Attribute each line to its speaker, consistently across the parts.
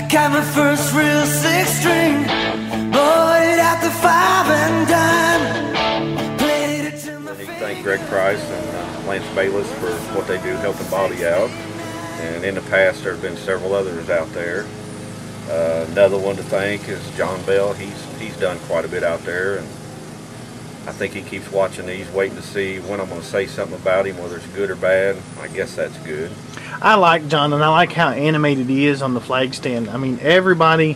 Speaker 1: Got my first real six-string, bought it at the 5 and dime. Played it to my face.
Speaker 2: Thank Greg Price and Lance Bayless for what they do helping Bobby out. And in the past there have been several others out there. Another one to thank is John Bell. He's done quite a bit out there, and I think he keeps watching these, waiting to see when I'm going to say something about him, whether it's good or bad. I guess that's good.
Speaker 3: I like John, and I like how animated he is on the flag stand. I mean, everybody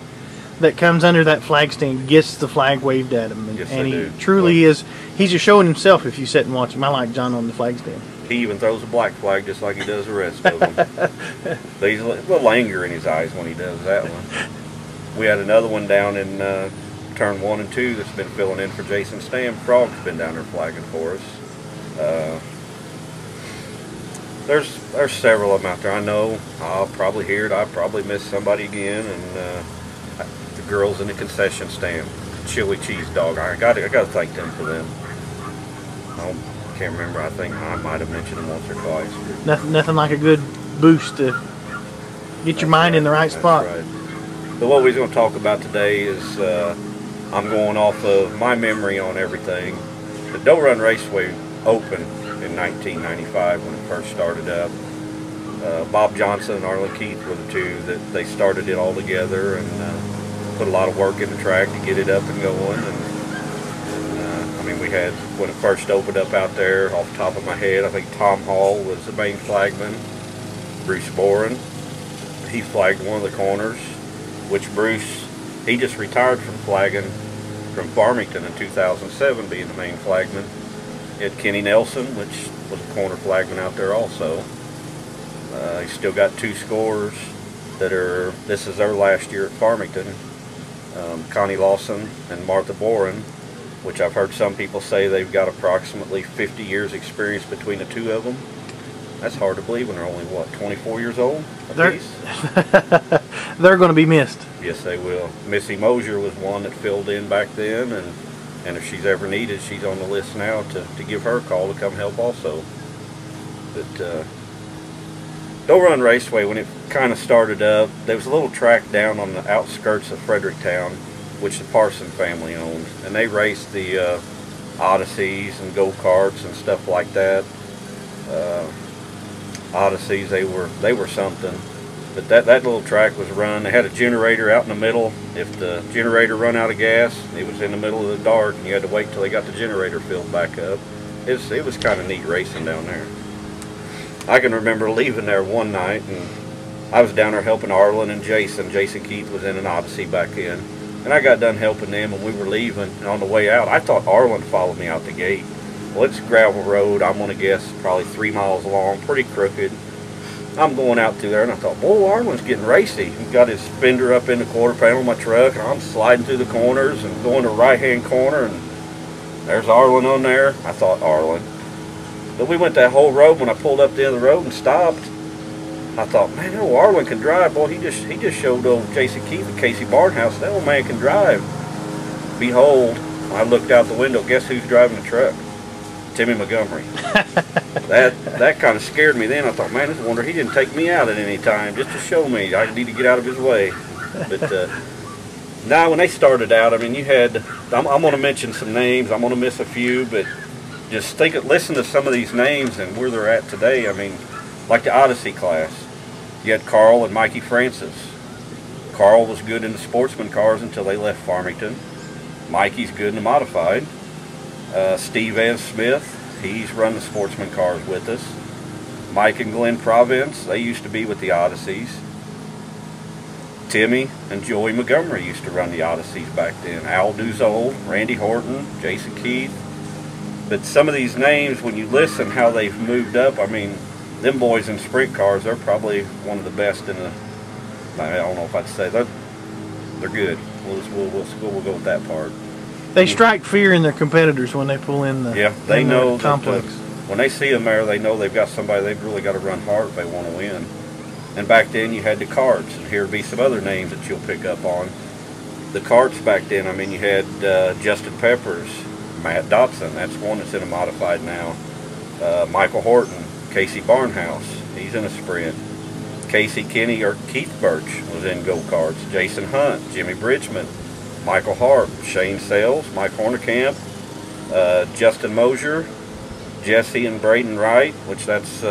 Speaker 3: that comes under that flag stand gets the flag waved at him, and,
Speaker 2: Yes,
Speaker 3: and he
Speaker 2: they do.
Speaker 3: truly is. He's just showing himself if you sit and watch him. I like John on the flag stand.
Speaker 2: He even throws a black flag just like he does the rest of them. There's a little anger in his eyes when he does that one. We had another one down in turn 1 and 2 that's been filling in for Jason Stam. Frog's been down there flagging for us. There's several of them out there. I know I'll probably hear it. I'll probably miss somebody again. And the girls in the concession stand, chili cheese dog. I got to thank them for them. I can't remember. I think I might have mentioned them once or twice.
Speaker 3: Nothing like a good boost to get your mind in the right spot.
Speaker 2: That's right. So what we're going to talk about today is I'm going off of my memory on everything. The Doe Run Raceway opened in 1995 when it first started up. Bob Johnson and Arlen Keith were the two that they started it all together, and put a lot of work in the track to get it up and going. And I mean, we had, when it first opened up out there, off the top of my head, I think Tom Hall was the main flagman. Bruce Boren, he flagged one of the corners, which Bruce, he just retired from flagging from Farmington in 2007, being the main flagman. You had Kenny Nelson, which was a corner flagman out there also. He's still got 2 scores that are, this is their last year at Farmington. Connie Lawson and Martha Boren, which I've heard some people say they've got approximately 50 years experience between the two of them. That's hard to believe when they're only, what, 24 years old apiece?
Speaker 3: They're going to be missed.
Speaker 2: Yes, they will. Missy Mosier was one that filled in back then, and if she's ever needed, she's on the list now to give her a call to come help also. But Doe Run Raceway, when it kind of started up, there was a little track down on the outskirts of Fredericktown, which the Parson family owned, and they raced the Odysseys and go-karts and stuff like that. Odysseys, they were something. But that little track was run. They had a generator out in the middle. If the generator run out of gas, it was in the middle of the dark, and you had to wait till they got the generator filled back up. It was kind of neat racing down there. I can remember leaving there one night, and I was down there helping Arlen and Jason. Jason Keith was in an Odyssey back then. And I got done helping them, and we were leaving. And on the way out, I thought Arlen followed me out the gate. Well, it's a gravel road. I'm going to guess probably 3 miles long, pretty crooked. I'm going out through there, and I thought, boy, Arlen's getting racy. He got his fender up in the quarter panel of my truck, and I'm sliding through the corners and going to the right-hand corner, and there's Arlen on there. I thought, Arlen. But we went that whole road. When I pulled up the end of the road and stopped, I thought, man, that old Arlen can drive. Boy, he just showed old Jason Keith at Casey Barnhouse. That old man can drive. Behold, I looked out the window. Guess who's driving the truck? Timmy Montgomery. that kind of scared me then. I thought, man, it's a wonder he didn't take me out at any time just to show me I need to get out of his way. But now when they started out, I mean, you had, I'm going to mention some names. I'm going to miss a few, but just listen to some of these names and where they're at today. I mean, like the Odyssey class, you had Carl and Mikey Francis. Carl was good in the sportsman cars until they left Farmington. Mikey's good in the modified. Steve Van Smith, he's run the sportsman cars with us. Mike and Glenn Province, they used to be with the Odysseys. Timmy and Joey Montgomery used to run the Odysseys back then. Al Duzold, Randy Horton, Jason Keith. But some of these names, when you listen how they've moved up, I mean, them boys in sprint cars, they're probably one of the best in the, I don't know if I'd say, they're good. We'll go with that part.
Speaker 3: They strike fear in their competitors when they pull in the,
Speaker 2: yeah, they know
Speaker 3: the complex.
Speaker 2: When they see them there, they know they've got somebody they've really got to run hard if they want to win. And back then you had the carts, and here would be some other names that you'll pick up on. The carts back then, I mean, you had Justin Peppers, Matt Dotson, that's one that's in a modified now. Michael Horton, Casey Barnhouse, he's in a sprint. Casey Kinney or Keith Birch was in go-karts. Jason Hunt, Jimmy Bridgman, Michael Hart, Shane Sales, Mike Hornerkamp, Justin Mosier, Jesse and Braden Wright, which that's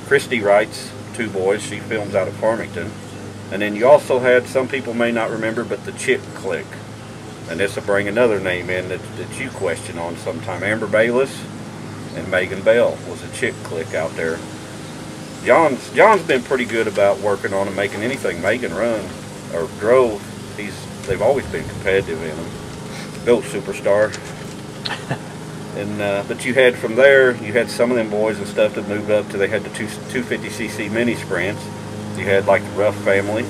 Speaker 2: Christy Wright's two boys. She films out of Farmington. And then you also had, some people may not remember, but the Chick Click. And this will bring another name in that you question on sometime. Amber Bayless and Megan Bell was a Chick Click out there. John's been pretty good about working on and making anything Megan run or drove. They've always been competitive in them. Built Superstar. And but you had from there, you had some of them boys and stuff that moved up to, they had the 250cc mini sprints. You had like the Ruff family.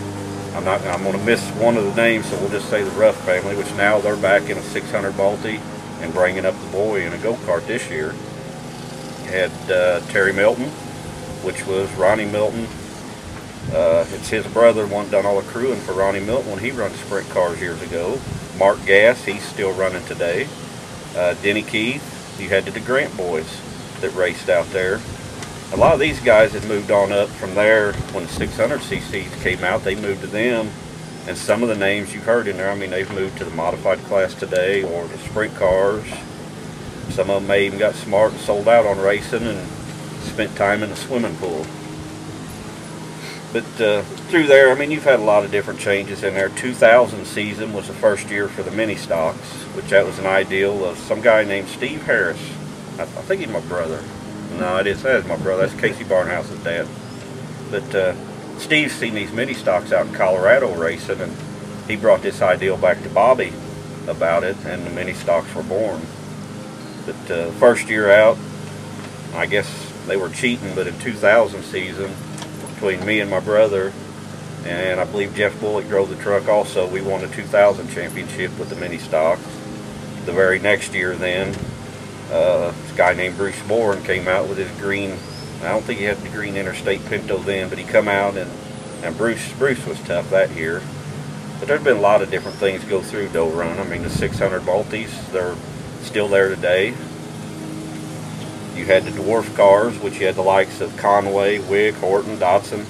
Speaker 2: I'm going to miss one of the names, so we'll just say the Ruff family, which now they're back in a 600 Balti and bringing up the boy in a go-kart this year. You had Terry Milton, which was Ronnie Milton. It's his brother, one done all the crewing for Ronnie Milton when he run sprint cars years ago. Mark Gass, he's still running today. Denny Keith, you had the DeGrant boys that raced out there. A lot of these guys had moved on up from there when the 600cc's came out. They moved to them, and some of the names you've heard in there, I mean, they've moved to the modified class today or the sprint cars. Some of them may even got smart and sold out on racing and spent time in the swimming pool. But through there, I mean, you've had a lot of different changes in there. 2000 season was the first year for the mini stocks, which that was an ideal of some guy named Steve Harris. I think he's my brother. No, that is my brother. That's Casey Barnhouse's dad. But Steve's seen these mini stocks out in Colorado racing, and he brought this ideal back to Bobby about it, and the mini stocks were born. But first year out, I guess they were cheating, but in 2000 season, between me and my brother, and I believe Jeff Bullock drove the truck also, we won the 2000 championship with the mini stocks. The very next year then, this guy named Bruce Bourne came out with his green, I don't think he had the green Interstate Pinto then, but he come out, and Bruce was tough that year. But there's been a lot of different things go through Doe Run. I mean, the 600 Baltis, they're still there today. You had the dwarf cars, which you had the likes of Conway, Wick, Horton, Dotson.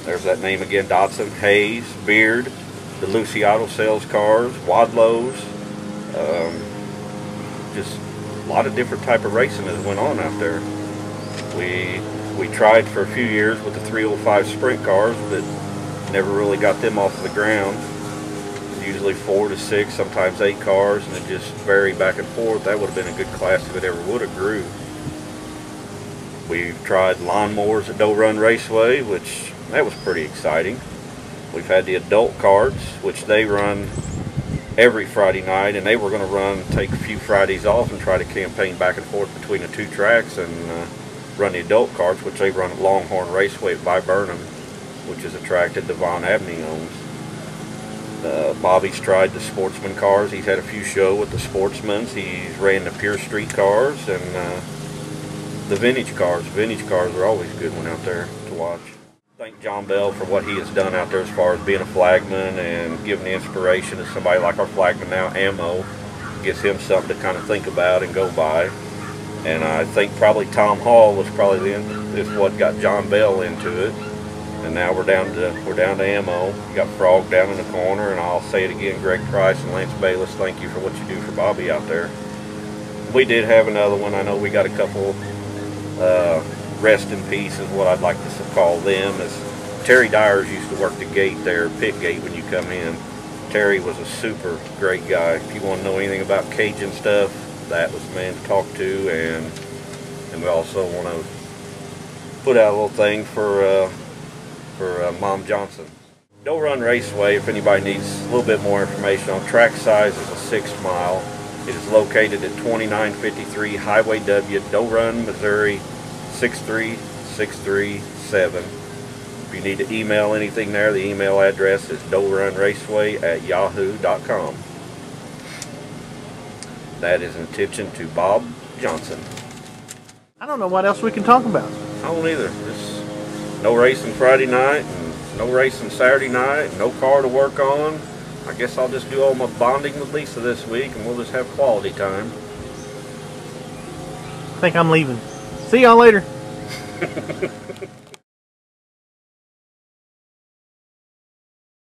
Speaker 2: There's that name again, Dotson, Hayes, Beard, the Lucy Auto Sales cars, Wadlows. Just a lot of different type of racing that went on out there. We tried for a few years with the 305 sprint cars, but never really got them off the ground. Usually 4 to 6, sometimes 8 cars, and it just varied back and forth. That would have been a good class if it ever would have grew. We've tried lawnmowers at Doe Run Raceway, which that was pretty exciting. We've had the adult carts, which they run every Friday night, and they were going to take a few Fridays off and try to campaign back and forth between the two tracks and run the adult carts, which they run at Longhorn Raceway at Viburnum, which is a track that Devon Abney owns. Bobby's tried the sportsman cars. He's had a few shows with the sportsmans. He's ran the Pure Street cars and the vintage cars. Vintage cars are always a good one out there to watch. Thank John Bell for what he has done out there as far as being a flagman and giving the inspiration to somebody like our flagman now, Ammo. Gives him something to kind of think about and go by. And I think probably Tom Hall was probably is what got John Bell into it. And now we're down to Ammo. We got Frog down in the corner, and I'll say it again, Greg Price and Lance Bayless, thank you for what you do for Bobby out there. We did have another one. I know we got a couple rest in peace is what I'd like to call them. As Terry Dyers used to work the gate there, pit gate, when you come in. Terry was a super great guy. If you want to know anything about Cajun stuff, that was the man to talk to. And we also want to put out a little thing for Mom Johnson. Doe Run Raceway, if anybody needs a little bit more information on track size, is a 6 mile. It is located at 2953 Highway W, Doe Run, Missouri 63637. If you need to email anything there, the email address is doerunraceway@yahoo.com. That is an attention to Bob Johnson.
Speaker 3: I don't know what else we can talk about.
Speaker 2: I don't either. Just no racing Friday night, and no racing Saturday night, no car to work on. I guess I'll just do all my bonding with Lisa this week, and we'll just have quality time.
Speaker 3: I think I'm leaving. See y'all later.